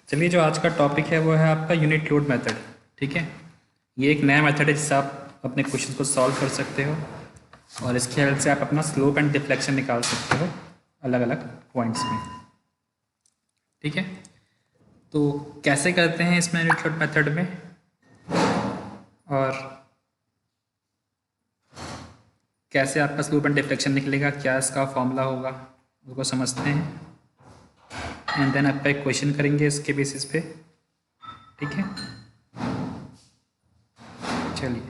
चलिए, जो आज का टॉपिक है वो है आपका यूनिट लोड मेथड। ठीक है, ये एक नया मेथड है जिससे आप अपने क्वेश्चन को सॉल्व कर सकते हो और इसकी हेल्प से आप अपना स्लोप एंड डिफ्लेक्शन निकाल सकते हो अलग अलग पॉइंट्स में। ठीक है, तो कैसे करते हैं इसमें यूनिट लोड मेथड में और कैसे आपका स्लोप एंड डिफ्लेक्शन निकलेगा, क्या इसका फॉर्मूला होगा, उसको समझते हैं एंड देन आपका एक क्वेश्चन करेंगे इसके बेसिस पे। ठीक है, चलिए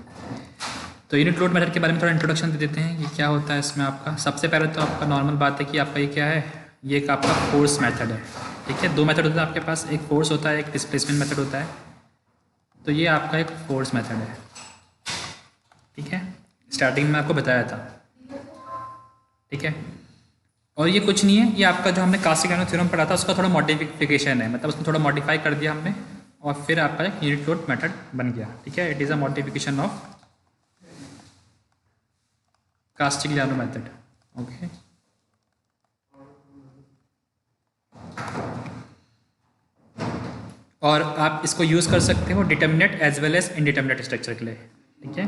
तो यूनिट लोड मेथड के बारे में थोड़ा इंट्रोडक्शन दे देते हैं। ये क्या होता है इसमें आपका, सबसे पहले तो आपका नॉर्मल बात है कि आपका ये क्या है, ये एक आपका फोर्स मेथड है। ठीक है, दो मेथड होता है आपके पास, एक फोर्स होता है, एक डिस्प्लेसमेंट मेथड होता है। तो ये आपका एक फोर्स मेथड है। ठीक है, स्टार्टिंग में आपको बताया था। ठीक है, और ये कुछ नहीं है, ये आपका जो हमने कास्टिग्लिआनो थ्योरम पढ़ा था उसका थोड़ा मॉडिफिकेशन है, मतलब उसमें थोड़ा मॉडिफाई कर दिया हमने और फिर आपका एक यूनिट लोड मेथड बन गया। ठीक है, it is a modification of Castigliano method. Okay, और आप इसको यूज़ कर सकते हो determinate as well as indeterminate structure के लिए। ठीक है,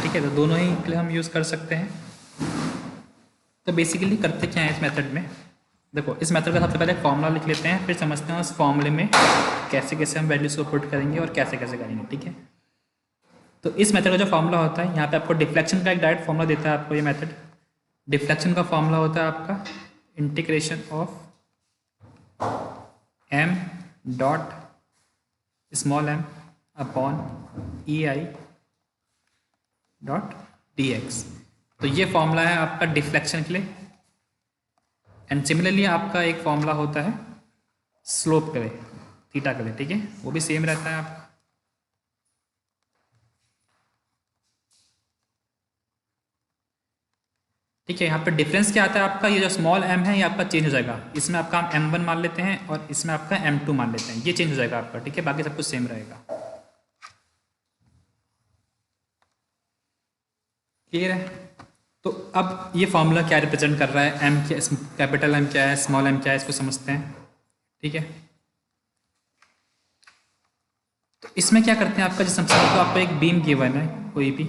ठीक है, तो दोनों ही के लिए हम यूज़ कर सकते हैं। तो बेसिकली करते क्या है इस मेथड में, देखो इस मेथड का सबसे पहले फॉर्मूला लिख लेते हैं, फिर समझते हैं उस फॉर्मूले में कैसे कैसे हम वैल्यूज को पुट करेंगे और कैसे कैसे करेंगे। ठीक है, तो इस मेथड का जो फॉर्मूला होता है, यहाँ पे आपको डिफ्लेक्शन का एक डायरेक्ट फॉर्मूला देता है आपको ये मेथड। डिफ्लेक्शन का फॉर्मूला होता है आपका integration of m dot small m upon ei dot dx। तो ये फॉर्मूला है आपका डिफ्लेक्शन के लिए। एंड सिमिलरली आपका एक फॉर्मूला होता है स्लोप के लिए, थीटा के लिए। ठीक है, वो भी सेम रहता है आपका। ठीक है, यहाँ पे डिफरेंस क्या आता है आपका, ये जो स्मॉल m है ये आपका चेंज हो जाएगा, इसमें आपका हम m1 मान लेते हैं और इसमें आपका m2 मान लेते हैं, ये चेंज हो जाएगा आपका। ठीक है, बाकी सब कुछ सेम रहेगा। क्लियर है? तो अब ये फॉर्मूला क्या रिप्रेजेंट कर रहा है, m क्या, कैपिटल M क्या है, स्मॉल m क्या है, इसको समझते हैं। ठीक है, तो इसमें क्या करते हैं आपका, जिस समझ तो आपको एक बीम गिवन है कोई भी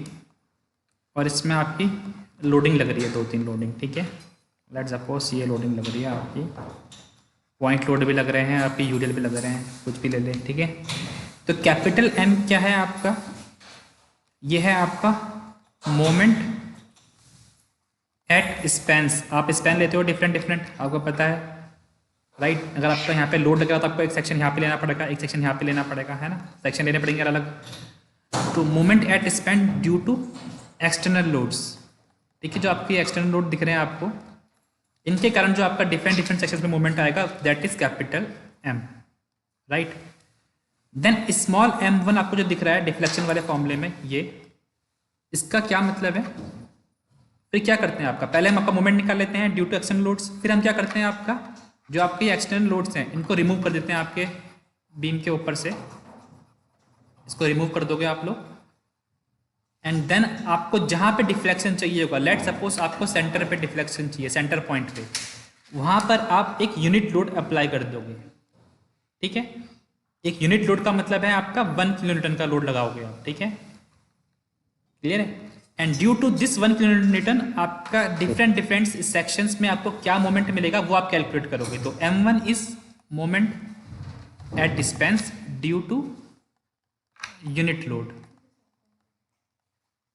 और इसमें आपकी लोडिंग लग रही है, दो तीन लोडिंग। ठीक है, लेट सपोज ये लोडिंग लग रही है आपकी, पॉइंट लोड भी लग रहे हैं, आपकी यूडियल भी लग रहे हैं, कुछ भी ले लें। ठीक है, तो कैपिटल M क्या है आपका, ये है आपका मोमेंट एट स्पैन्स। आप स्पैन लेते हो डिफरेंट डिफरेंट, आपको पता है राइट। अगर आपका यहाँ पे लोड लग रहा है तो आपको एक सेक्शन यहाँ पे लेना पड़ेगा, एक सेक्शन यहाँ पे लेना पड़ेगा, है ना, सेक्शन लेने पड़ेंगे अलग। तो moment at span due to external loads. ठीक है, जो आपकी एक्सटर्नल लोड दिख रहे हैं आपको, इनके कारण जो आपका डिफरेंट डिफरेंट सेक्शन में मूवमेंट आएगा, that is capital M, right. Then small m1 आपको जो दिख रहा है डिफ्लेक्शन वाले फॉर्मूले में, ये इसका क्या मतलब है, फिर क्या करते हैं आपका, पहले हम आपका मूवमेंट निकाल लेते हैं ड्यू टू एक्सटर्नल लोड्स, फिर हम क्या करते हैं आपका जो आपके एक्सटर्नल लोड्स हैं इनको रिमूव कर देते हैं आपके बीम के ऊपर से, इसको रिमूव कर दोगे आप लोग। एंड देन आपको जहाँ पे डिफ्लेक्शन चाहिए होगा, लेट सपोज आपको सेंटर पे डिफ्लेक्शन चाहिए, सेंटर पॉइंट पे, वहाँ पर आप एक यूनिट लोड अप्लाई कर दोगे। ठीक है, एक यूनिट लोड का मतलब है आपका 1 किलोन्यूटन का लोड लगाओगे आप। ठीक है, क्लियर है। And due to this 1 kilonewton आपका डिफरेंट डिफरेंट सेक्शंस में आपको क्या मोमेंट मिलेगा वो आप कैलकुलेट करोगे। तो m1 is moment at this span due to unit load.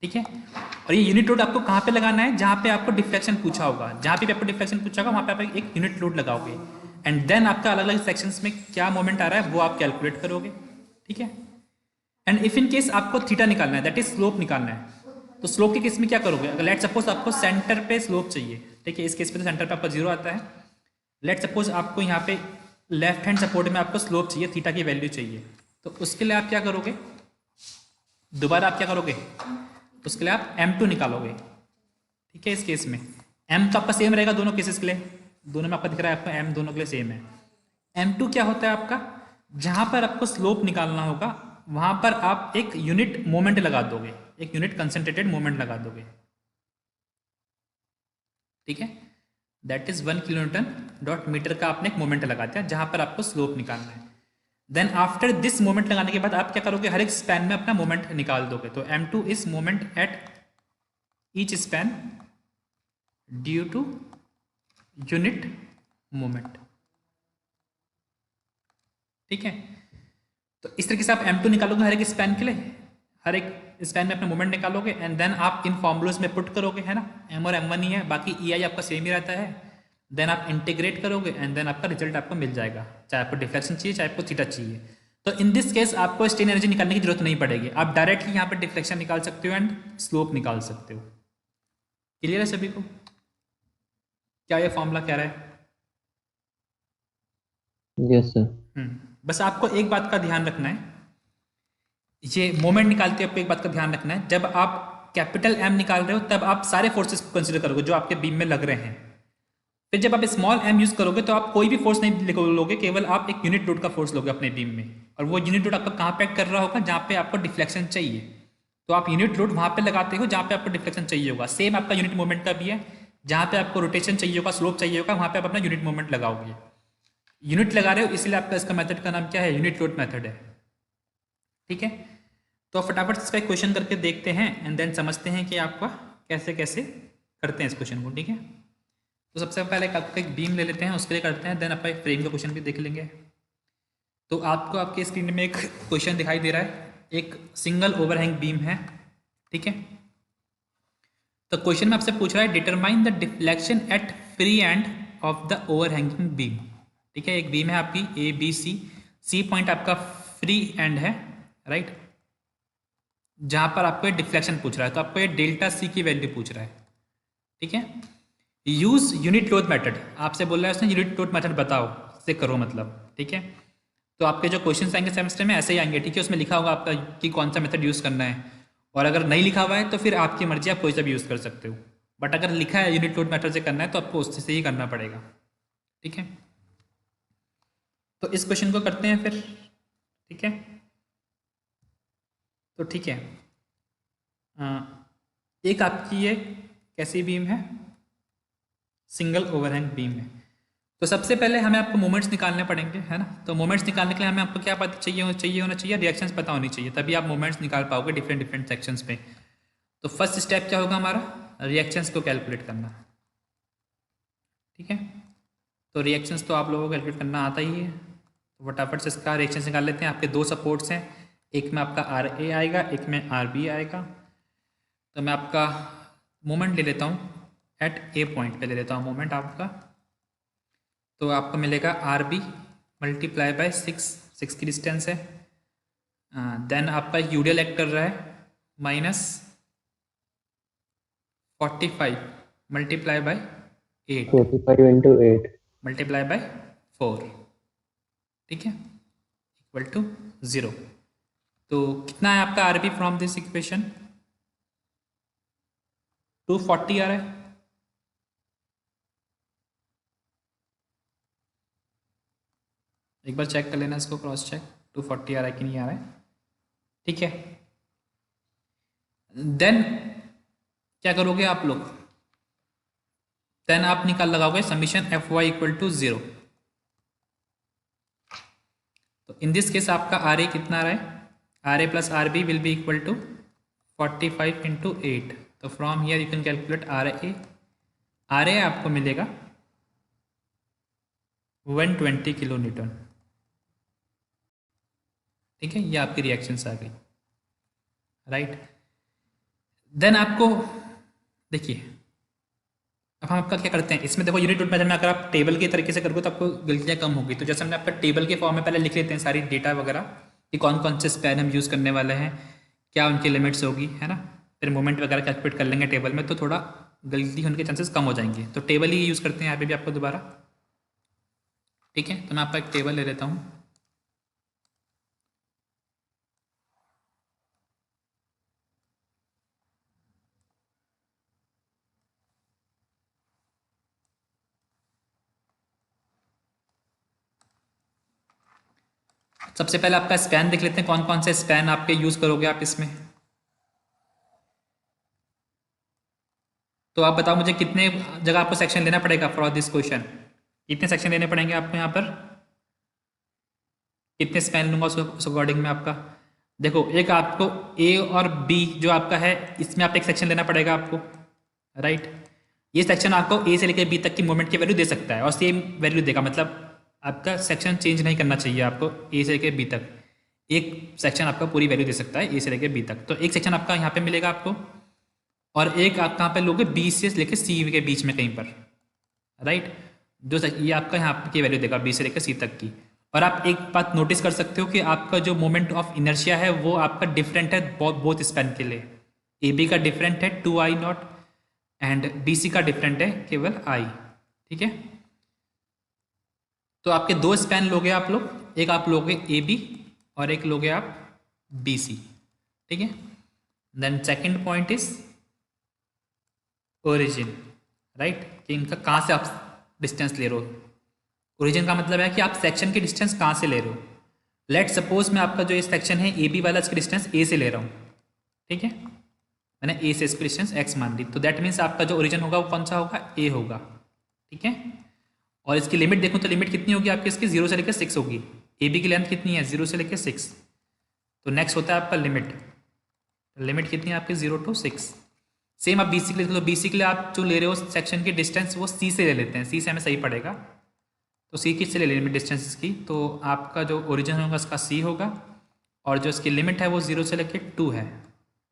ठीक है, और ये यूनिट लोड आपको कहाँ पे लगाना है, जहाँ पे आपको डिफ्लेक्शन पूछा होगा, जहाँ पे आपको डिफ्लेक्शन पूछा होगा वहाँ पे आप एक यूनिट लोड लगाओगे। एंड देन आपका अलग अलग सेक्शंस में क्या मोमेंट आ रहा है वो आप कैलकुलेट करोगे। ठीक है, एंड इफ इन केस आपको थीटा निकालना है, दैट इज स्लोप निकालना है, तो स्लोप के केस में क्या करोगे, अगर लेट सपोज आपको सेंटर पे स्लोप चाहिए। ठीक है, इस केस पे तो सेंटर पे आपका 0 आता है। लेट सपोज आपको यहाँ पे लेफ्ट हैंड सपोर्ट में आपको स्लोप चाहिए, थीटा की वैल्यू चाहिए, तो उसके लिए आप क्या करोगे, दोबारा आप क्या करोगे, उसके लिए आप m2 निकालोगे। ठीक है, इस केस में m तो आपका सेम रहेगा दोनों केसेस के लिए, दोनों में आपको दिख रहा है, आपको m दोनों के लिए सेम है। m2 क्या होता है आपका, जहां पर आपको स्लोप निकालना होगा वहां पर आप एक यूनिट मोमेंट लगा दोगे, एक यूनिट कंसंट्रेटेड मोमेंट लगा दोगे, ठीक है। दैट इज 1 kN/मीटर का आपने एक मोमेंट लगा दिया जहां पर आपको स्लोप निकालना है। देन आफ्टर दिस मोमेंट लगाने के बाद आप क्या करोगे, हर एक स्पैन में अपना मोमेंट निकाल दोगे। तो m2 is moment at each span due to unit moment, ठीक है। तो इस तरीके से आप m2 निकालोगे हर एक स्पैन के लिए, हर एक स्पैन में अपना मोमेंट निकालोगे एंड देन आप इन फॉर्मूलाज में पुट करोगे, है ना। m और m1 ही है, बाकी ei आपका सेम ही रहता है। देन आप इंटीग्रेट करोगे एंड देन आपका रिजल्ट आपको मिल जाएगा, चाहे आपको डिफ्लेक्शन चाहिए चाहे आपको थीटा चाहिए। तो इन दिस केस आपको स्ट्रेन एनर्जी निकालने की जरूरत नहीं पड़ेगी, आप डायरेक्टली यहाँ पर डिफ्लेक्शन निकाल सकते हो एंड स्लोप निकाल सकते हो। क्लियर है सभी को, क्या ये फॉर्मूला कह रहा है? Yes sir. बस आपको एक बात का ध्यान रखना है, ये मोमेंट निकालते हैं आपको एक बात का ध्यान रखना है, जब आप कैपिटल M निकाल रहे हो तब आप सारे फोर्सेस को कंसिडर करोगे जो आपके बीम में लग रहे हैं। फिर जब आप स्मॉल m यूज करोगे तो आप कोई भी फोर्स नहीं लोगे, केवल आप एक यूनिट लोड का फोर्स लोगे अपने बीम में, और वो यूनिट लोड आपका कहाँ पे एक्ट कर रहा होगा, जहाँ पे आपको डिफ्लेक्शन चाहिए। तो आप यूनिट लोड वहाँ पे लगाते हो जहाँ पे आपको डिफ्लेक्शन चाहिए होगा। सेम आपका यूनिट मोमेंट का भी है, जहाँ पे आपको रोटेशन चाहिए होगा, स्लोप चाहिए होगा, वहाँ पे आप अपना यूनिट मोमेंट लगाओगे। यूनिट लगा रहे हो इसलिए आपका इसका मेथड का नाम क्या है, यूनिट लोड मेथड है, ठीक है। तो फटाफट इसका एक क्वेश्चन करके देखते हैं एंड देन समझते हैं कि आपका कैसे कैसे करते हैं इस क्वेश्चन को, ठीक है। तो सबसे पहले आपका एक बीम ले लेते हैं, उसके लिए करते हैं, देन आपका एक फ्रेम का क्वेश्चन भी देख लेंगे। तो आपको आपके स्क्रीन में एक क्वेश्चन दिखाई दे रहा है, एक सिंगल ओवरहैंग बीम है, ठीक है। तो क्वेश्चन में आपसे पूछ रहा है determine the deflection at free end of the overhanging beam, ठीक है। एक बीम है आपकी ए बी सी पॉइंट आपका फ्री एंड है, राइट, जहां पर आपको डिफ्लेक्शन पूछ रहा है। तो आपको ये डेल्टा सी की वैल्यू पूछ रहा है, ठीक है। यूज यूनिट लोड मेथड आपसे बोल रहा है उसने, यूनिट लोड मेथड बताओ, से करो मतलब, ठीक है। तो आपके जो क्वेश्चन आएंगे सेमेस्टर में ऐसे ही आएंगे, ठीक है। उसमें लिखा होगा आपका कि कौन सा मेथड यूज़ करना है, और अगर नहीं लिखा हुआ है तो फिर आपकी मर्जी, आप कोई सा भी यूज़ कर सकते हो। बट अगर लिखा है यूनिट लोड मेथड से करना है तो आपको उससे से ही करना पड़ेगा, ठीक है। तो इस क्वेश्चन को करते हैं फिर, ठीक है। तो ठीक है, एक आपकी ये कैसी बीम है, सिंगल ओवरहैंग बीम है। तो सबसे पहले हमें आपको मोमेंट्स निकालने पड़ेंगे, है ना। तो मोमेंट्स निकालने के लिए हमें आपको क्या पता चाहिए होना चाहिए, रिएक्शंस पता होनी चाहिए, तभी आप मोमेंट्स निकाल पाओगे डिफरेंट डिफरेंट सेक्शंस पे। तो फर्स्ट स्टेप क्या होगा हमारा, रिएक्शंस को कैलकुलेट करना, ठीक है। तो रिएक्शंस तो आप लोगों को कैलकुलेट करना आता ही है, तो फटाफट से इसका रिएक्शंस निकाल लेते हैं। आपके दो सपोर्ट्स हैं, एक में आपका RA आएगा, एक में RB आएगा। तो मैं आपका मोमेंट ले लेता हूँ, एट ए पॉइंट पे ले लेता हूँ मोमेंट आपका। तो आपको मिलेगा RB मल्टीप्लाई बाय 6 की डिस्टेंस है। देन आपका यूडियल एक्ट कर रहा है -45 मल्टीप्लाई बाय 8 45 × 8 मल्टीप्लाई बाय 4, ठीक है, इक्वल टू 0। तो कितना है आपका RB फ्रॉम दिस इक्वेशन, 240 आ रहा है। एक बार चेक कर लेना इसको, क्रॉस चेक, 240 आ रहा है कि नहीं आ रहा है, ठीक है। देन क्या करोगे आप लोग, देन आप निकाल लगाओगे समीशन Fy इक्वल टू 0। तो इन दिस केस आपका RA कितना आ रहा है, RA plus RB will be equal to 45 × 8। तो from here you can calculate RA आपको मिलेगा 120 किलो न्यूटन, ठीक है। ये आपकी रिएक्शंस आ गई, राइट। देन आपको देखिए, अब हम आपका क्या करते हैं इसमें, देखो यूनिट रूट मेथड में अगर आप टेबल के तरीके से करोगे तो आपको गलतियाँ कम होगी। तो जैसे हमने आपका टेबल के फॉर्म में पहले लिख लेते हैं सारी डेटा वगैरह कि कौन कौन से स्पैन हम यूज़ करने वाले हैं, क्या उनकी लिमिट्स होगी, है ना। फिर मोमेंट वगैरह कैलकुलेट कर लेंगे टेबल में, तो थोड़ा गलती होने के चांसेस कम हो जाएंगे। तो टेबल ही यूज़ करते हैं यहाँ पे भी आपको दोबारा, ठीक है। तो मैं आपका एक टेबल ले लेता हूँ। सबसे पहले आपका स्पैन देख लेते हैं, कौन कौन से स्पैन आपके यूज़ करोगे आप इसमें। तो आप बताओ मुझे कितने जगह आपको सेक्शन लेना पड़ेगा फॉर दिस क्वेश्चन, कितने सेक्शन लेने पड़ेंगे आपको यहाँ पर, कितने स्पैन लूंगा उस अकॉर्डिंग में आपका। देखो एक आपको ए और बी जो आपका है इसमें आप एक सेक्शन लेना पड़ेगा आपको, राइट। ये सेक्शन आपको ए से लेकर बी तक की मूवमेंट की वैल्यू दे सकता है और सेम वैल्यू देगा, मतलब आपका सेक्शन चेंज नहीं करना चाहिए आपको ए से लेकर बी तक। एक सेक्शन आपका पूरी वैल्यू दे सकता है ए से लेकर बी तक। तो एक सेक्शन आपका यहाँ पे मिलेगा आपको और एक आप कहाँ पे लोगे, बी से लेकर सी के बीच में कहीं पर, राइट। जो ये आपका यहाँ की वैल्यू देगा बी से लेकर सी तक की। और आप एक बात नोटिस कर सकते हो कि आपका जो मोमेंट ऑफ इनर्शिया है वो आपका डिफरेंट है बोथ स्पैन के लिए। ए बी का डिफरेंट है 2I0 एंड बी सी का डिफरेंट है केवल I, ठीक है। तो आपके दो स्पैन लोगे आप लोग, एक आप लोगे ए बी और एक लोगे आप बी सी, ठीक है। Then second point is origin, right, कि इनका कहाँ से आप डिस्टेंस ले रहे हो। ओरिजिन का मतलब है कि आप सेक्शन की डिस्टेंस कहाँ से ले रहे हो। लेट सपोज मैं आपका जो ये सेक्शन है ए बी वाला इसकी डिस्टेंस ए से ले रहा हूँ, ठीक है, मैंने ए से इसकी डिस्टेंस एक्स मान ली, तो दैट मीन्स आपका जो ओरिजिन होगा वो कौन सा होगा, ए होगा, ठीक है। और इसकी लिमिट देखूँ तो लिमिट कितनी होगी आपकी इसकी, 0 से लेकर 6 होगी। ए बी की लेंथ कितनी है, 0 से लेकर 6। तो नेक्स्ट होता है आपका लिमिट, लिमिट कितनी है आपकी 0 to 6। सेम आप बी सी के लिए, तो बी सी के लिए आप जो ले रहे हो सेक्शन की डिस्टेंस वो सी से ले लेते हैं, सी से हमें सही पड़ेगा। तो सी किससे ले लिमिट डिस्टेंस इसकी, तो आपका जो ओरिजिन होगा उसका सी होगा और जो इसकी लिमिट है वो 0 से लेकर 2 है।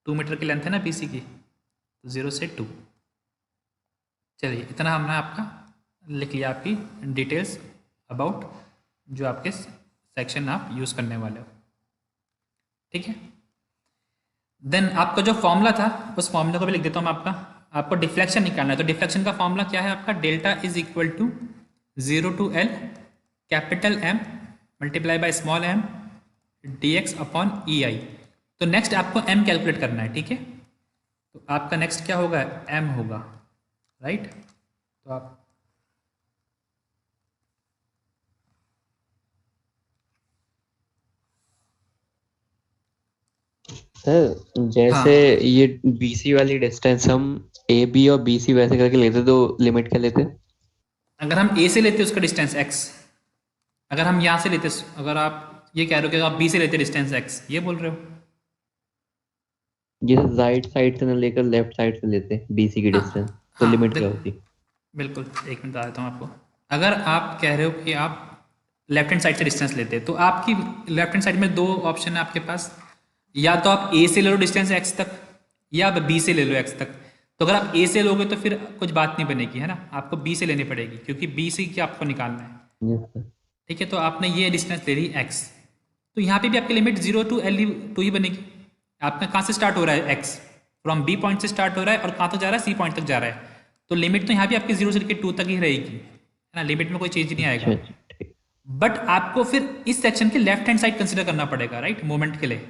2 मीटर की लेंथ है ना बी सी की, तो 0 से 2। चलिए इतना हमने आपका लिख लिया, आपकी डिटेल्स अबाउट जो आपके सेक्शन आप यूज़ करने वाले हो, ठीक है। देन आपका जो फॉर्मूला था उस फॉर्मूला को भी लिख देता हूँ मैं आपको डिफ्लेक्शन निकालना है। तो डिफ्लेक्शन का फॉर्मूला क्या है आपका, delta is equal to 0 to L capital M multiply by small m dx upon EI। तो नेक्स्ट आपको M कैलकुलेट करना है, ठीक है। तो आपका नेक्स्ट क्या होगा, M होगा, राइट। तो आप सर जैसे ये BC वाली डिस्टेंस हम AB और BC वैसे करके लेते तो लिमिट क्या लेते? अगर हम A से लेते उसका डिस्टेंस x, अगर हम यहाँ से लेते, अगर आप ये कह रहे हो कि आप B से लेते डिस्टेंस x, ये बोल रहे हो। ये राइट साइड से ना लेकर लेफ्ट साइड से लेते BC की डिस्टेंस, तो लिमिट क्या होती? बिल्कुल, एक मिनट बता देता हूँ आपको। अगर आप कह रहे हो कि आप लेफ्ट हैंड साइड से डिस्टेंस लेते हैं तो आपकी लेफ्ट हैंड साइड में दो ऑप्शन है आपके पास, या तो आप ए से ले लो डिस्टेंस एक्स तक या आप बी से ले लो एक्स तक। तो अगर आप ए से लोगे तो फिर कुछ बात नहीं बनेगी, है ना, आपको बी से लेनी पड़ेगी क्योंकि बी से क्या आपको निकालना है, यस सर। ठीक है। तो आपने ये डिस्टेंस ले ली एक्स, तो यहाँ पे भी आपकी लिमिट 0 to L ही बनेगी। आपका कहाँ से स्टार्ट हो रहा है, एक्स फ्रॉम बी पॉइंट से स्टार्ट हो रहा है और कहाँ तक जा रहा है, सी पॉइंट तक जा रहा है। तो लिमिट तो यहाँ भी आपकी 0 से लेकर 2 तक ही रहेगी, है ना, लिमिट में कोई चेंज नहीं आएगा। बट आपको फिर इस सेक्शन के लेफ्ट हैंड साइड कंसिडर करना पड़ेगा, राइट, मूवमेंट के लिए।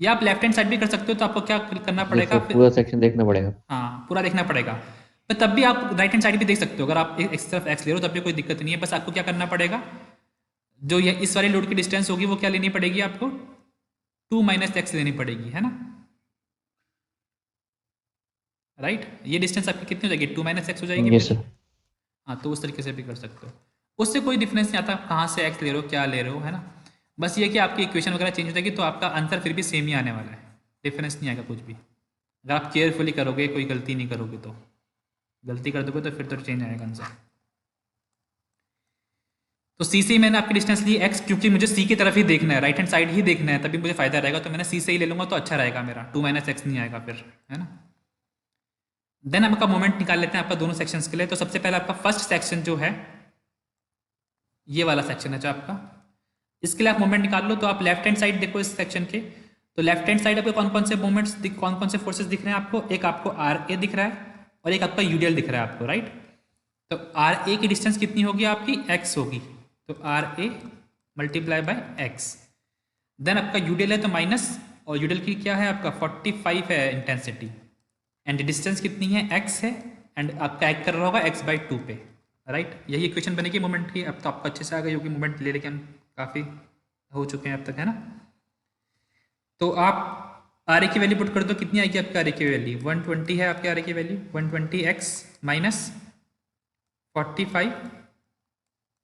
या आप लेफ्ट हैंड साइड भी कर सकते हो, तो आपको क्या करना पड़ेगा, पूरा सेक्शन देखना पड़ेगा। हाँ पूरा देखना पड़ेगा। पर तब भी आप राइट हैंड साइड भी देख सकते हो, अगर आप एक तरफ एक्स ले रहे हो तब भी कोई दिक्कत नहीं है। बस आपको क्या करना पड़ेगा, जो ये इस वाली लोड की डिस्टेंस होगी वो क्या लेनी पड़ेगी आपको, 2 - x लेनी पड़ेगी, है ना, राइट। ये डिस्टेंस आपकी कितनी हो जाएगी, 2 - x हो जाएगी। Yes sir. हाँ तो उस तरीके से भी कर सकते हो, उससे कोई डिफरेंस नहीं आता कहाँ से एक्स ले रहे हो क्या ले रहे हो, है ना। बस ये कि आपकी इक्वेशन वगैरह चेंज हो जाएगी तो आपका आंसर फिर भी सेम ही आने वाला है, डिफरेंस नहीं आएगा कुछ भी। अगर आप केयरफुली करोगे, कोई गलती नहीं करोगे, तो गलती कर दोगे तो फिर तो चेंज आएगा आंसर। तो सी से मैंने आपकी डिस्टेंस ली एक्स, क्योंकि मुझे सी की तरफ ही देखना है, राइट हैंड साइड ही देखना है, तभी मुझे फायदा रहेगा। तो मैंने सी से ही ले लूँगा तो अच्छा रहेगा मेरा, 2 - x नहीं आएगा फिर, है ना। देन आपका मोमेंट निकाल लेते हैं आपका दोनों सेक्शंस के लिए। तो सबसे पहले आपका फर्स्ट सेक्शन जो है ये वाला सेक्शन है जो आपका, इसके लिए आप मोमेंट निकाल लो। तो आप लेफ्ट हैंड साइड देखो इस सेक्शन के, तो लेफ्ट हैंड साइड आपको कौन कौन से मोमेंट्स, कौन कौन से फोर्सेस दिख रहे हैं आपको, एक आपको RA दिख रहा है और एक आपका UDL दिख रहा है आपको, राइट। तो RA की डिस्टेंस कितनी होगी आपकी, x होगी, तो RA multiply by x। Then आपका UDL है तो माइनस, और UDL की क्या है आपका 45 है इंटेंसिटी, एंड डिस्टेंस कितनी है, x है, एंड आपका एक्ट कर रहा होगा x/2 पे, राइट। यही इक्वेशन बनेगी मोमेंट की। अब तो आपको अच्छे से आ गई होगी, मोमेंट ले लेके हम काफ़ी हो चुके हैं अब तक, है ना। तो आप आर ए की वैल्यू पुट कर दो, कितनी आएगी आपकी आर ए की वैल्यू? 120 है आपके आर ए की value, 120x minus 45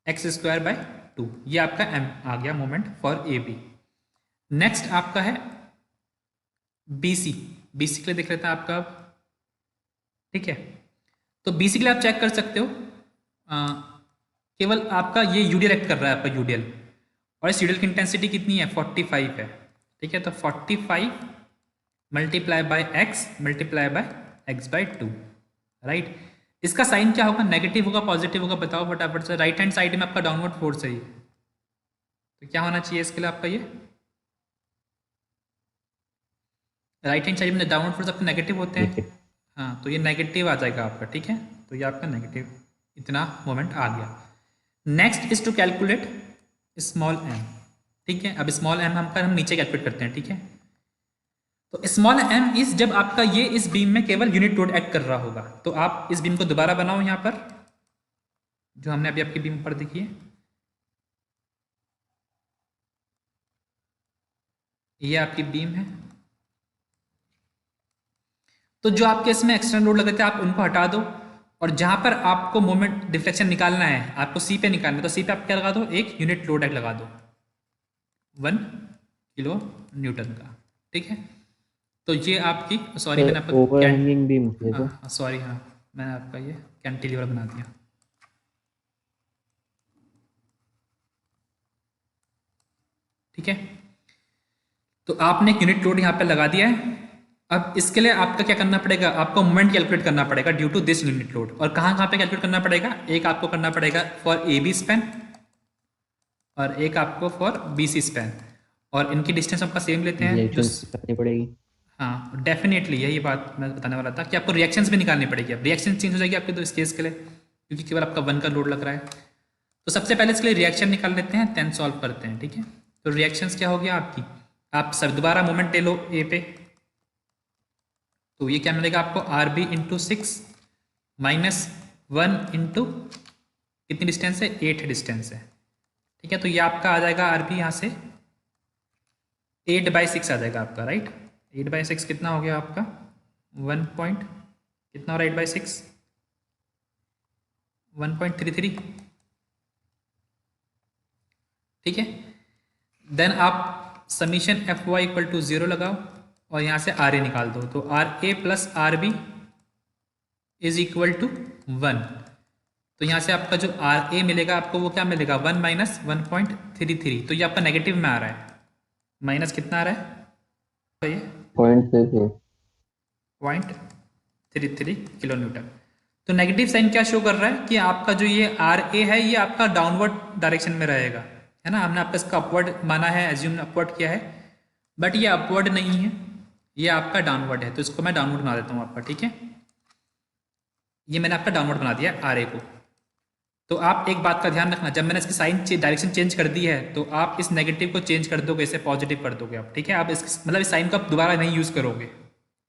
x square by 2, ये आपका m आ गया moment for A B. Next आपका है बी सी। बी सी के लिए देख लेते हैं आपका अब, ठीक है। तो बी सी के लिए आप चेक कर सकते हो, केवल आपका ये यूडीएल एक्ट कर रहा है, आपका यूडीएल, और इस यूडीएल की इंटेंसिटी कितनी है? 45 है, ठीक है। तो 45 multiply by x multiply by x by 2, right. इसका साइन क्या होगा? नेगेटिव होगा, पॉजिटिव होगा? बताओ फटाफट से। राइट हैंड साइड में आपका डाउनवर्ड फोर्स है ये, तो क्या होना चाहिए इसके लिए आपका? ये राइट हैंड साइड में डाउनवर्ड फोर्स आपके नेगेटिव होते हैं, हाँ, तो ये नेगेटिव आ जाएगा आपका, ठीक है। तो ये आपका नेगेटिव इतना मोमेंट आ गया। Next is to calculate small M, ठीक है। अब स्मॉल एम हम नीचे कैलकुलेट करते हैं, ठीक है। तो स्मॉल एम इज जब आपका ये इस बीम में केवल यूनिट लोड एक्ट कर रहा होगा। तो आप इस बीम को दोबारा बनाओ यहाँ पर, जो हमने अभी आपकी बीम पर देखी है, ये आपकी बीम है। तो जो आपके इसमें एक्सटर्नल लोड लगे थे आप उनको हटा दो, और जहां पर आपको मोमेंट डिफ्लेक्शन निकालना है, आपको सी पे निकालना है, तो सी पे आप क्या लगा दो? एक यूनिट लोड एक्ट लगा दो 1 किलो न्यूटन का, ठीक है। तो ये आपकी, सॉरी मैंने आपका ओवरहैंगिंग बीम थे तो सॉरी, हाँ मैंने आपका ये कैंटिलीवर बना दिया, ठीक है। तो आपने एक यूनिट लोड यहाँ पे लगा दिया है। अब इसके लिए आपका क्या करना पड़ेगा? आपको मोमेंट कैलकुलेट करना पड़ेगा due to this unit load. और कहाँ कहाँ पे कैलकुलेट करना पड़ेगा? एक आपको करना पड़ेगा फॉर ए बी स्पैन, और एक आपको फॉर बी सी स्पैन, और इनकी डिस्टेंस आपका सेम लेते हैं जो, करनी पड़ेगी। हाँ डेफिनेटली यही बात मैं बताने वाला था कि आपको रिएक्शंस भी निकालनी पड़ेगी। अब रिएक्शन चेंज हो जाएगी आपके, तो इस केस के लिए, क्योंकि केवल आपका 1 का लोड लग रहा है। तो सबसे पहले इसके लिए रिएक्शन निकाल लेते हैं, देन सॉल्व करते हैं, ठीक है। तो रिएक्शंस क्या हो गया आपकी? आप सब दोबारा मोमेंट ले लो ए पे, तो ये क्या मिलेगा आपको? R B into 6 minus 1 into कितनी डिस्टेंस है? 8 डिस्टेंस है, ठीक है। तो ये आपका आ जाएगा आर बी यहाँ से 8/6 आ जाएगा आपका, राइट। 8/6 कितना हो गया आपका? 1 पॉइंट कितना हो रहा है 8/6? 1.33, ठीक है। देन आप summation F Y equal to 0 लगाओ, और यहाँ से आर ए निकाल दो। तो R A plus R B is equal to 1। तो यहाँ से आपका जो आर ए मिलेगा आपको, वो क्या मिलेगा? 1 माइनस 1.33। तो ये आपका नेगेटिव में आ रहा है, माइनस कितना आ रहा है? तो ये 0.33 किलो न्यूटन। तो नेगेटिव साइन क्या शो कर रहा है कि आपका जो ये आर ए है ये आपका डाउनवर्ड डायरेक्शन में रहेगा, है ना। हमने आपका इसका अपवर्ड माना है, एज्यूम अपवर्ड किया है, बट ये अपवर्ड नहीं है, ये आपका डाउनवर्ड है। तो इसको मैं डाउनवर्ड बना देता हूँ आपका, ठीक है। ये मैंने आपका डाउनवर्ड बना दिया आर ए को। तो आप एक बात का ध्यान रखना, जब मैंने इसकी साइन डायरेक्शन चेंज कर दी है, तो आप इस नेगेटिव को चेंज कर दोगे, इसे पॉजिटिव कर दोगे आप, ठीक है। आप इस मतलब इस साइन को आप दोबारा नहीं यूज़ करोगे,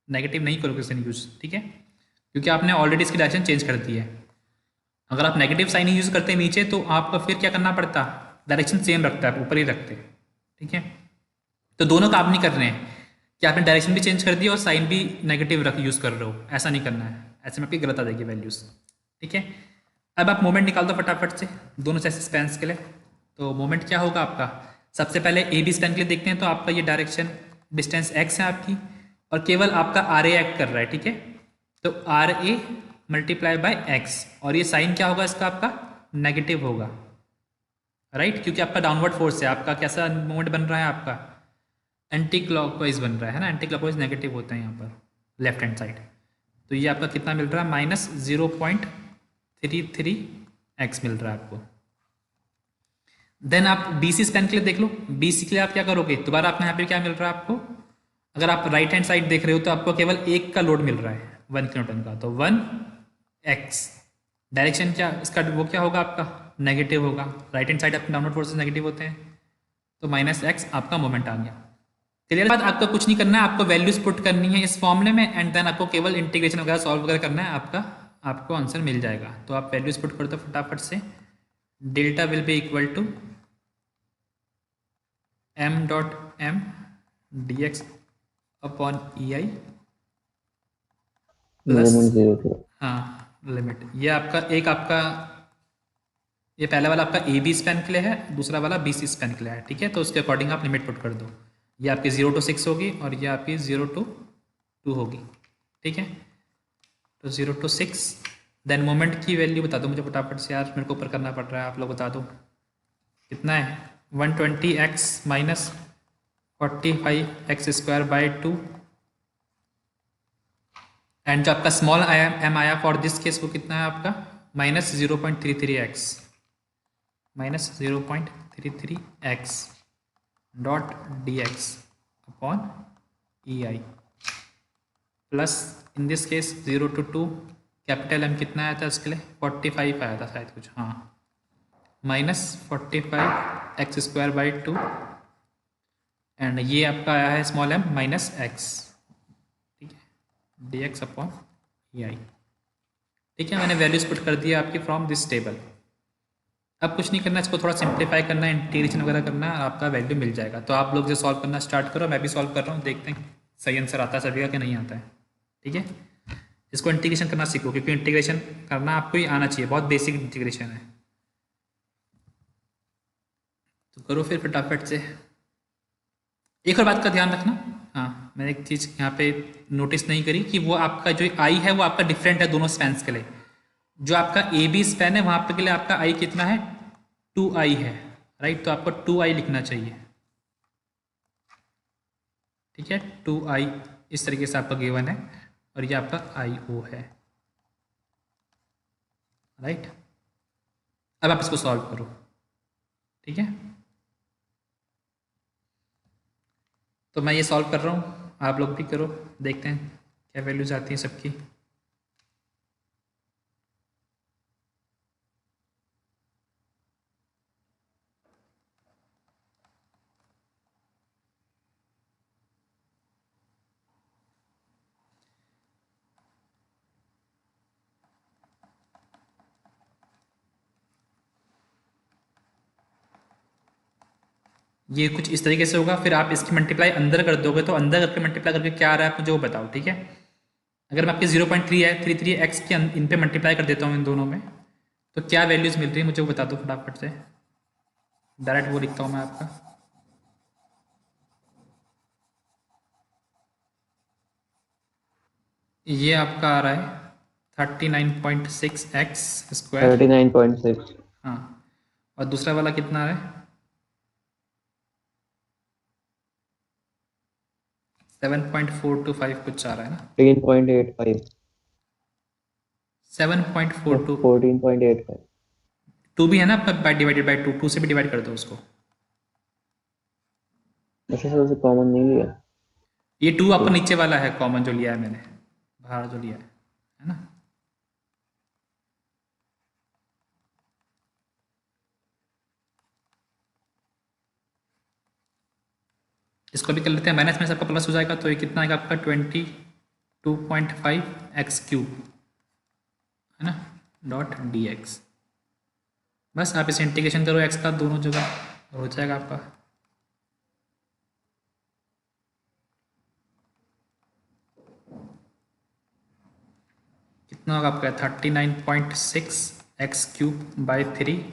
नेगेटिव नहीं करोगे इसे यूज़, ठीक है, क्योंकि आपने ऑलरेडी इसकी डायरेक्शन चेंज कर दी है। अगर आप नेगेटिव साइन ही यूज़ करते नीचे, तो आपको फिर क्या करना पड़ता? डायरेक्शन सेम रखता है, ऊपर ही रखते, ठीक है। तो दोनों काम नहीं कर रहे हैं कि आपने डायरेक्शन भी चेंज कर दी और साइन भी नेगेटिव रख यूज़ कर रहे हो, ऐसा नहीं करना है। ऐसे में आपकी गलत आ जाएगी वैल्यूज़, ठीक है। अब आप मोमेंट निकाल दो फटाफट से दोनों से स्पैन्स के लिए। तो मोमेंट क्या होगा आपका? सबसे पहले ए बी स्पैन के लिए देखते हैं। तो आपका ये डायरेक्शन डिस्टेंस एक्स है आपकी, और केवल आपका आर ए एक्ट कर रहा है, ठीक है। तो R A multiply by x, और ये साइन क्या होगा इसका? आपका नेगेटिव होगा, राइट, क्योंकि आपका डाउनवर्ड फोर्स है। आपका कैसा मोमेंट बन रहा है? आपका एंटी क्लॉकवाइज बन रहा है ना। एंटी क्लॉकवाइज नेगेटिव होता है यहाँ पर लेफ्ट हैंड साइड। तो ये आपका कितना मिल रहा है? माइनस 0.33x मिल रहा है आपको। देन आप बी सी स्पैन के लिए देख लो। बी सी के लिए आप क्या करोगे? दोबारा आपको यहाँ पे क्या मिल रहा है आपको? अगर आप राइट हैंड साइड देख रहे हो तो आपको केवल एक का लोड मिल रहा है 1 किलोन्यूटन का, तो 1x। डायरेक्शन क्या इसका? वो क्या होगा आपका? नेगेटिव होगा। राइट हैंड साइड अपने डाउनवर्ड फोर्सेस नेगेटिव होते हैं, तो -x आपका मोमेंट आ गया। क्लियर बात? आपको कुछ नहीं करना है, आपको वैल्यूज पुट करनी है इस फॉर्मूले में, एंड देन आपको केवल इंटीग्रेशन वगैरह सॉल्व वगैरह करना है, आपको आंसर मिल जाएगा। तो आप वैल्यूज पुट कर दो फटाफट से। Delta will be equal to M dot M D X upon E I plus, limit 0 से हाँ लिमिट, ये आपका एक आपका, ये पहला वाला आपका ए बी स्पैन के लिए है, दूसरा वाला बी सी स्पैन के लिए है, ठीक है। तो उसके अकॉर्डिंग आप लिमिट पुट कर दो। ये आपकी 0 to 6 होगी और ये आपकी 0 to 2 होगी, ठीक है। तो 0 to 6, देन मोमेंट की वैल्यू बता दो मुझे फटाफट से यार, मेरे को ऊपर करना पड़ रहा है, आप लोग बता दो कितना है। 120x माइनस 45x² 2, एंड जो आपका स्मॉल एम आया फॉर दिस केस वो कितना है आपका, minus 0.33x, minus 0.33x dot D X upon E I plus in this case 0 to 2, capital M कितना आया था इसके लिए, 45 आया था शायद कुछ, हाँ, माइनस 45x² 2, एंड ये आपका आया है स्मॉल एम माइनस एक्स, ठीक है, डी एक्स अपॉन ई आई, ठीक है। मैंने वैल्यूज पुट कर दिया आपकी फ्रॉम दिस टेबल। अब कुछ नहीं करना, इसको थोड़ा सिंप्लीफाई करना है, इंटीग्रेशन वगैरह करना है, आपका वैल्यू मिल जाएगा। तो आप लोग जो सॉल्व करना स्टार्ट करो, मैं भी सॉल्व कर रहा हूँ, देखते हैं सही आंसर आता है सभी का कि नहीं आता है, ठीक है। इसको इंटीग्रेशन करना सीखो, क्योंकि इंटीग्रेशन करना आपको ही आना चाहिए, बहुत बेसिक इंटीग्रेशन है। तो करो फिर फटाफट से। एक और बात का ध्यान रखना, हाँ मैंने एक चीज़ यहाँ पे नोटिस नहीं करी कि वो आपका जो आई है वो आपका डिफरेंट है दोनों स्पैन्स के लिए। जो आपका ए बी स्पैन है वहाँ पे के लिए आपका आई कितना है, 2i है, राइट। तो आपको 2i लिखना चाहिए, ठीक है। 2i इस तरीके से आपका गिवन है और ये आपका IO है, राइट। अब आप इसको सॉल्व करो, ठीक है। तो मैं ये सॉल्व कर रहा हूँ, आप लोग भी करो, देखते हैं क्या वैल्यूज आती हैं सबकी। ये कुछ इस तरीके से होगा, फिर आप इसकी मल्टीप्लाई अंदर कर दोगे, तो अंदर करके मल्टीप्लाई करके क्या आ रहा है आप मुझे वो बताओ, ठीक है। अगर मैं आपके 0.3 है 33x के इन पे मल्टीप्लाई कर देता हूँ इन दोनों में, तो क्या वैल्यूज़ मिल रही है मुझे वो बता दो फटाफट से, डायरेक्ट वो लिखता हूँ मैं आपका। ये आपका आ रहा है 39.6x², 39.6 हाँ, और दूसरा वाला कितना आ रहा है 7.425 कुछ आ रहा है ना, 13.85 7.42, 14.85 2 भी है ना आपका, डिवाइडेड बाई 2 से भी डिवाइड कर दो उसको। ऐसे सबसे कॉमन नहीं लिया। ये 2 आपका नीचे वाला है कॉमन जो लिया है मैंने, बाहर जो लिया है ना। इसको भी कर लेते हैं, माइनस में सबका प्लस हो जाएगा, तो ये कितना आएगा आपका 22.5x³ है ना, डॉट डी एक्स। बस आप इसे इंटीग्रेशन करो x का दोनों जगह, हो जाएगा आपका। कितना होगा आपका 39.6x³ by 3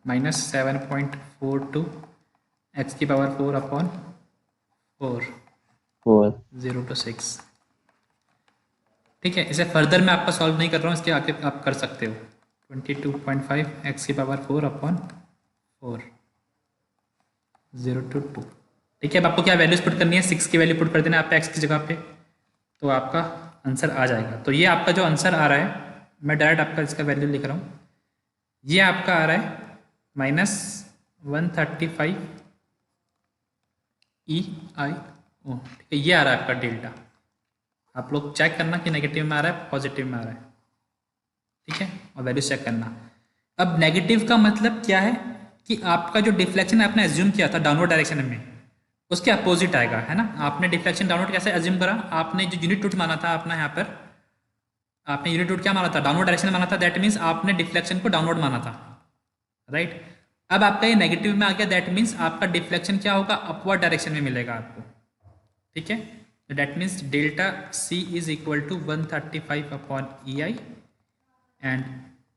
minus 7.42 x⁴ upon 4 0 to 6, ठीक है। इसे फर्दर मैं आपका सॉल्व नहीं कर रहा हूँ, इसके आगे आप कर सकते हो। 22.5 x⁴ अपॉन 4 0 to 2, ठीक है। अब आपको क्या वैल्यूज पुट करनी है, 6 की वैल्यू पुट कर देना आप x की जगह पे, तो आपका आंसर आ जाएगा। तो ये आपका जो आंसर आ रहा है, मैं डायरेक्ट आपका इसका वैल्यू लिख रहा हूँ, ये आपका आ रहा है -135 EIO, ठीक है। ये आ रहा है आपका डेल्टा, आप लोग चेक करना कि नेगेटिव में आ रहा है पॉजिटिव में आ रहा है, ठीक है, और वैल्यू चेक करना। अब नेगेटिव का मतलब क्या है कि आपका जो डिफ्लेक्शन आपने एज्यूम किया था डाउनवर्ड डायरेक्शन में, उसके अपोजिट आएगा, है ना। आपने डिफ्लेक्शन डाउनवर्ड कैसे एज्यूम करा, आपने जो यूनिट रूट माना था अपना यहाँ पर, आपने यूनिट रूट क्या माना था, डाउनवर्ड डायरेक्शन माना था, दैट मीन्स आपने डिफ्लेक्शन को डाउनवर्ड माना था, राइट। अब आपका ये नेगेटिव में आ गया, दैट मीन्स आपका डिफ्लेक्शन क्या होगा, अपवर्ड डायरेक्शन में मिलेगा आपको, ठीक है। तो that means delta C is equal to 135 upon E I, and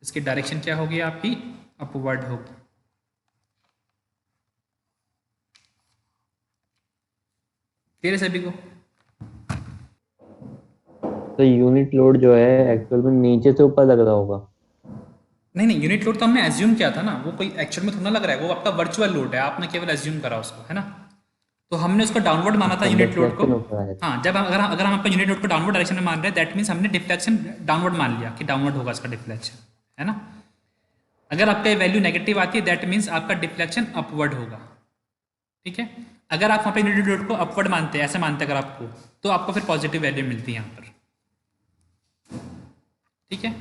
इसकी डायरेक्शन क्या होगी आपकी, अपवर्ड होगी। क्लियर है सभी को? तो यूनिट लोड जो है एक्चुअल में नीचे से ऊपर लग रहा होगा। नहीं नहीं, यूनिट लोड तो हमने एज्यूम किया था ना, वो कोई एक्चुअल में थोड़ा लग रहा है, वो आपका वर्चुअल लोड है, आपने केवल एज्यूम करा उसको, है ना। तो हमने उसको डाउनवर्ड माना था तो यूनिट लोड को। डिफ्लेक्शन ऊपर आया था। हाँ, जब अगर हम आपका यूनिट लोड को डाउनवर्ड डायरेक्शन में मान रहे हैं, दैट मीन्स हमने डिफ्लेक्शन डाउनवर्ड मान लिया कि डाउनवर्ड होगा इसका डिफ्लेक्शन, है ना। अगर आपका वैल्यू नेगेटिव आती है, दैट मीन्स आपका डिफ्लेक्शन अपवर्ड होगा, ठीक है। अगर आप वहाँ पे यूनिट लोड को अपवर्ड मानते हैं, ऐसे मानते हैं अगर आपको, तो आपको फिर पॉजिटिव वैल्यू मिलती है यहाँ पर, ठीक है।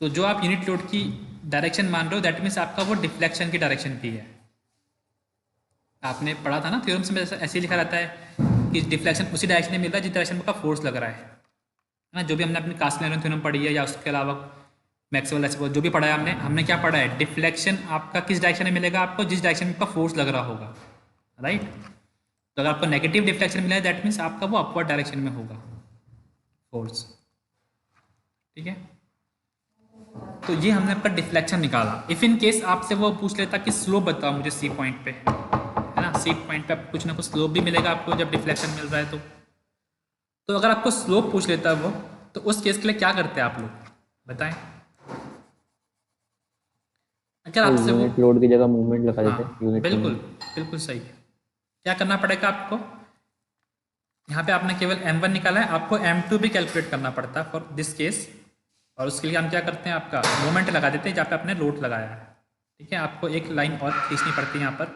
तो जो आप यूनिट लोड की डायरेक्शन मान रहे हो, दैट मीन्स आपका वो डिफ्लेक्शन की डायरेक्शन की है। आपने पढ़ा था ना थ्योरम्स में, ऐसे ही लिखा रहता है कि डिफ्लेक्शन उसी डायरेक्शन में मिल रहा है जिस डायरेक्शन में का फोर्स लग रहा है ना। जो भी हमने अपनी कास्टलर थ्योरम पढ़ी है या उसके अलावा मैक्सवेल ऐसे जो भी पढ़ा है हमने क्या पढ़ा है, डिफ्लेक्शन आपका किस डायरेक्शन में मिलेगा आपको, जिस डायरेक्शन में आपका फोर्स लग रहा होगा, राइट। तो अगर आपको नेगेटिव डिफ्लेक्शन मिला है, दैट मीन्स आपका वो अपवर्ड डायरेक्शन में होगा फोर्स, ठीक है। तो ये हमने आपका डिफ्लेक्शन निकाला। इफ इन केस आपसे वो पूछ लेता कि स्लोप बताओ मुझे सी पॉइंट पे, है ना, सी पॉइंट पे कुछ ना कुछ स्लोप भी मिलेगा आपको जब डिफ्लेक्शन मिल रहा है। तो अगर आपको स्लोप पूछ लेता है वो, तो उस केस के लिए क्या करते हैं आप लोग बताएं। अगर तो आपसे वो, यूनिट लोड की जगह मूवमेंट लगा देते हैं, हाँ यूनिट बिल्कुल, मूवमेंट। बिल्कुल सही है। क्या करना पड़ेगा आपको, यहाँ पे आपने केवल m1 निकाला है, आपको m2 भी कैलकुलेट करना पड़ता है फॉर दिस केस। और उसके लिए हम क्या करते हैं, आपका मोमेंट लगा देते हैं जहाँ पे आपने लोड लगाया है, ठीक है। आपको एक लाइन और खींचनी पड़ती है यहाँ पर।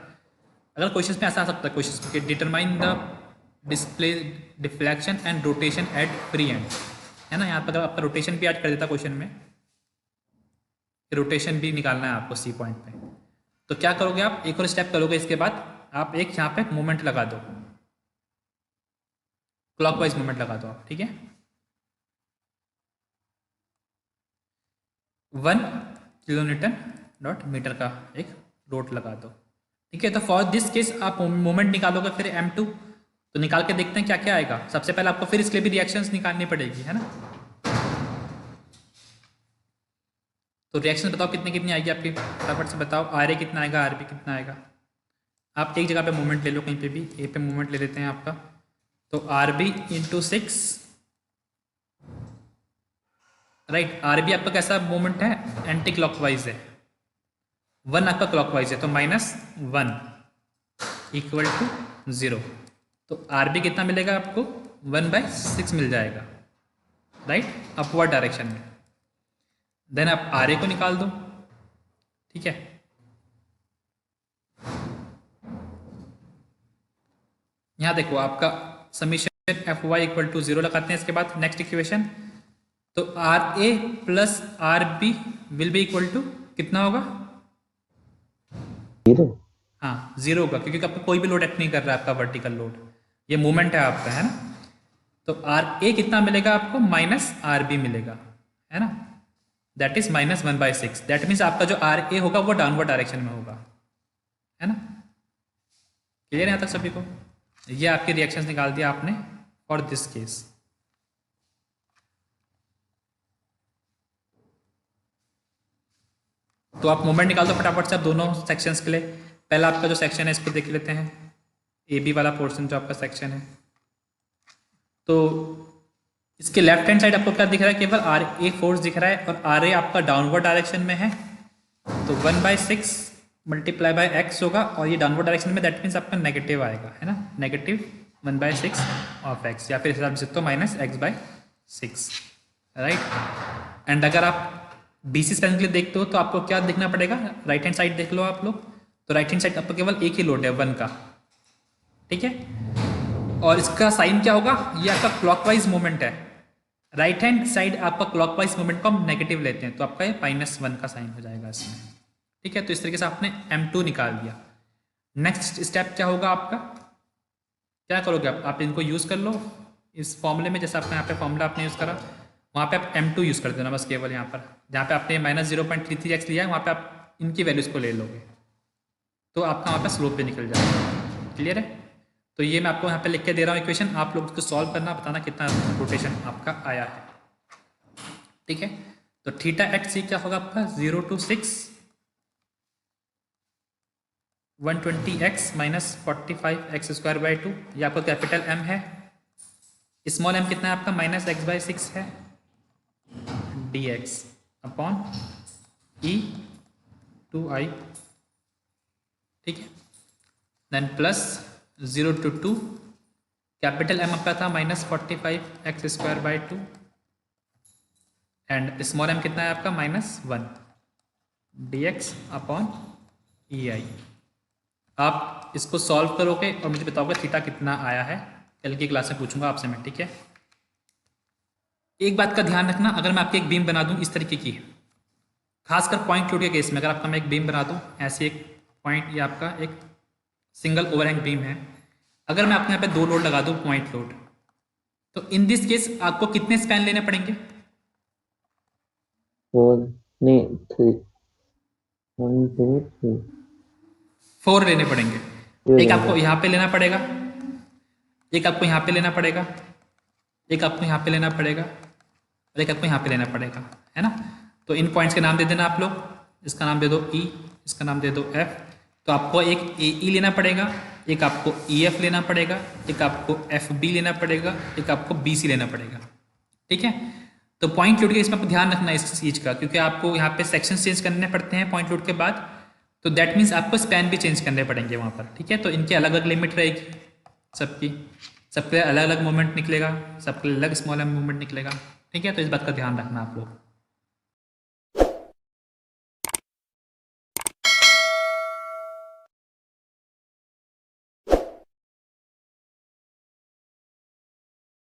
अगर क्वेश्चन में ऐसा आ सकता है, क्वेश्चन के determine the display deflection and rotation eight free and, है ना। यहाँ पर अगर आपका रोटेशन भी ऐड कर देता क्वेश्चन में, रोटेशन भी निकालना है आपको सी पॉइंट पे, तो क्या करोगे आप, एक और स्टेप करोगे इसके बाद, आप एक यहाँ पे मोमेंट लगा दो, क्लॉकवाइज मोमेंट लगा दो आप, ठीक है। 1 किलोन्यूटन डॉट मीटर का एक लोड लगा दो, ठीक है। तो फॉर दिस केस आप मोमेंट निकालोगे फिर m2, तो निकाल के देखते हैं क्या क्या आएगा। सबसे पहले आपको फिर इसके लिए भी रिएक्शंस निकालनी पड़ेगी, है ना। तो रिएक्शन बताओ कितनी कितनी आएगी आपकी, फटाफट से बताओ। RA कितना आएगा, RB कितना आएगा। आप एक जगह पे मोमेंट ले लो, कहीं पे भी ए पे मोमेंट ले लेते हैं आपका, तो RB इंटू 6, राइट। RB आपका कैसा मोमेंट है, एंटी क्लॉकवाइज है, 1 आपका क्लॉकवाइज है, तो -1 इक्वल टू 0। तो RB कितना मिलेगा आपको, 1/6 मिल जाएगा, राइट, अपवर्ड डायरेक्शन में। देन आप RA को निकाल दो, ठीक है। यहाँ देखो आपका समीशन Fy इक्वल टू 0 लगाते हैं, इसके बाद नेक्स्ट इक्वेशन, तो RA plus RB will be equal to कितना होगा, हाँ 0 होगा, क्योंकि आपका कोई भी लोड एक्ट नहीं कर रहा है, आपका वर्टिकल लोड, ये मूवमेंट है आपका, है ना। तो RA कितना मिलेगा आपको, -RB मिलेगा, है ना, दैट इज -1/6। दैट मीन्स आपका जो RA होगा वो डाउनवर्ड डायरेक्शन में होगा, है ना। क्लियर है यहाँ तक सभी को। ये आपके रिएक्शंस निकाल दिया आपने फॉर दिस केस। तो आप मोमेंट निकाल दो फटाफट से आप दोनों सेक्शंस के लिए। पहला आपका जो सेक्शन है इसको देख लेते हैं, AB वाला पोर्शन जो आपका सेक्शन है। तो इसके लेफ्ट हैंड साइड आपको क्या दिख रहा है, केवल RA फोर्स दिख रहा है, और RA आपका डाउनवर्ड डायरेक्शन में है, तो 1/6 मल्टीप्लाई बाय x होगा, और ये डाउनवर्ड डायरेक्शन में, दैट मीन्स आपका नेगेटिव आएगा, है ना, -1/6 ऑफ x, या फिर हिसाब से तो -x/6, राइट। एंड अगर आप BC स्पैन के लिए देखते हो तो आपको क्या देखना पड़ेगा, राइट हैंड साइड देख लो आप लोग, तो राइट हैंड साइड आपको केवल एक ही लोड है 1 का, ठीक है। और इसका साइन क्या होगा, ये आपका क्लॉकवाइज मूवमेंट है, राइट हैंड साइड आपका क्लॉकवाइज मूवमेंट को हम नेगेटिव लेते हैं, तो आपका ये -1 का साइन हो जाएगा इसमें, ठीक है। तो इस तरीके से आपने m2 निकाल दिया। नेक्स्ट स्टेप क्या होगा आपका, क्या करोगे आप इनको यूज़ कर लो इस फॉर्मूले में, जैसे आपने यहाँ पे फॉर्मूला आपने यूज़ करा, वहाँ पे आप m2 यूज़ कर देना बस केवल यहाँ पर, जहाँ पे आपने -0.33x लिया है वहाँ पे आप इनकी वैल्यूज़ को ले लोगे तो आपका वहाँ पर स्लोप पे निकल जाएगा। क्लियर है? तो ये मैं आपको यहाँ पे लिख के दे रहा हूँ इक्वेशन, आप लोग इसको सॉल्व करना, बताना कितना रोटेशन आपका आया है। ठीक है, तो थीटा एट सी क्या होगा आपका 0 to 6 120x माइनस 45x²/2, ये आपका कैपिटल M है। स्मॉल m कितना है आपका -x/6 है, dx अपॉन e 2i। ठीक है, then plus 0 to 2 capital M आपका था -45x²/2 एंड स्मॉल m कितना है आपका -1 dx अपॉन ei। आप इसको सॉल्व करोगे और मुझे बताओगे थीटा कितना आया है, कल की क्लास में पूछूंगा आपसे मैं। ठीक है, एक बात का ध्यान रखना, अगर मैं आपकी एक बीम बना दूं इस तरीके की, खासकर पॉइंट लोड के केस में, अगर आपका मैं एक बीम बना दूं ऐसे, एक पॉइंट, ये आपका एक सिंगल ओवरहैंग बीम है, अगर मैं आपके यहाँ पे 2 लोड लगा दूं पॉइंट लोड, तो इन दिस केस आपको कितने स्पैन लेने पड़ेंगे? 4 नहीं 3 1 2 3 4 लेने पड़ेंगे। ये एक लेंगे। आपको यहाँ पे लेना पड़ेगा, एक आपको यहाँ पे लेना पड़ेगा, एक आपको यहाँ पे लेना पड़ेगा और एक आपको यहाँ पे लेना पड़ेगा, है ना? तो इन पॉइंट्स के नाम दे देना आप लोग, इसका नाम दे दो E, इसका नाम दे दो F। तो आपको एक AE लेना पड़ेगा, एक आपको EF लेना पड़ेगा, एक आपको FB लेना पड़ेगा, एक आपको BC लेना पड़ेगा। ठीक है, तो पॉइंट लोड के इसमें आपको ध्यान रखना है इस चीज़ का, क्योंकि आपको यहाँ पे सेक्शन चेंज करने पड़ते हैं पॉइंट लोड के बाद, तो दैट मीन्स आपको स्पैन भी चेंज करने पड़ेंगे वहाँ पर। ठीक है, तो इनकी अलग अलग लिमिट रहेगी सबकी, सबके अलग अलग मोमेंट निकलेगा, सबके अलग स्मॉल मूवमेंट निकलेगा। ठीक है, तो इस बात का ध्यान रखना आप लोग।